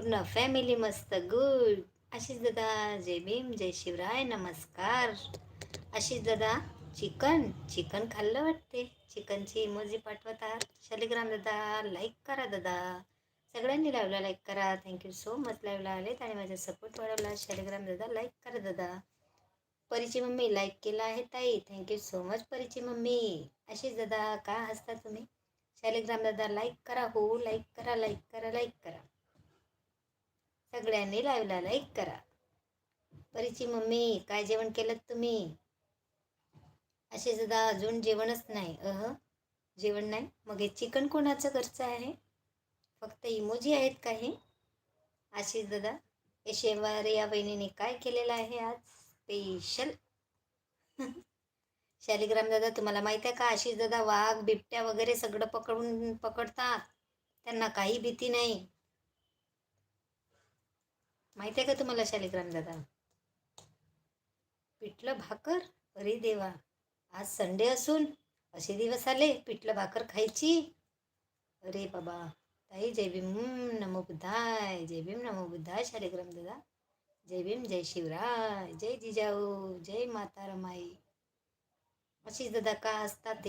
पूर्ण फॅमिली मस्त गुड. आशिष दादा जय भीम जय शिवराय नमस्कार. आशिष दादा चिकन चिकन खाल्लं वाटते. चिकनची इमोजी पाठवतात. शालिग्राम दादा लाईक करा दादा. सगळ्यांनी लावला लाईक करा. थँक्यू सो मच लाईव्हला आलेत आणि माझा सपोर्ट वाढवला. शालिग्राम दादा लाईक करा दादा. परीची मम्मी लाईक केला आहे ताई. थँक्यू सो मच परीची मम्मी. आशिष दादा का हसता तुम्ही? शालिग्राम दादा लाईक करा. हो लाईक करा लाईक करा लाईक करा. सगळ्यांनी लाईव्हला लाईक करा. परीची मम्मी काय जेवण केलं तुम्ही? आशिष दादा अजून जेवणच नाही. जेवण नाही. मग हे चिकन कोणाचं घरचं आहे? फक्त इमोजी आहेत का हे? आशिष दादा शेवारे या बहिणीने काय केलेलं आहे आज स्पेशल? शालिग्राम दादा तुम्हाला माहित आहे का आशिष दादा वाघ बिबट्या वगैरे सगळं पकडतात. त्यांना काही भीती नाही. माहित आहे का तुम्हाला शालिग्राम दादा? पिठलं भाकर? अरे देवा, आज संडे असून असे दिवस आले पिठलं भाकर खायची? अरे बाबा. ताई जय भीम नमो बुद्धाय. जय भीम नमो बुद्धाय. शालिग्राम दादा जय भीम जय शिवराय. जय जिजाऊ जय माता रमाई. आशिष दादा का असतात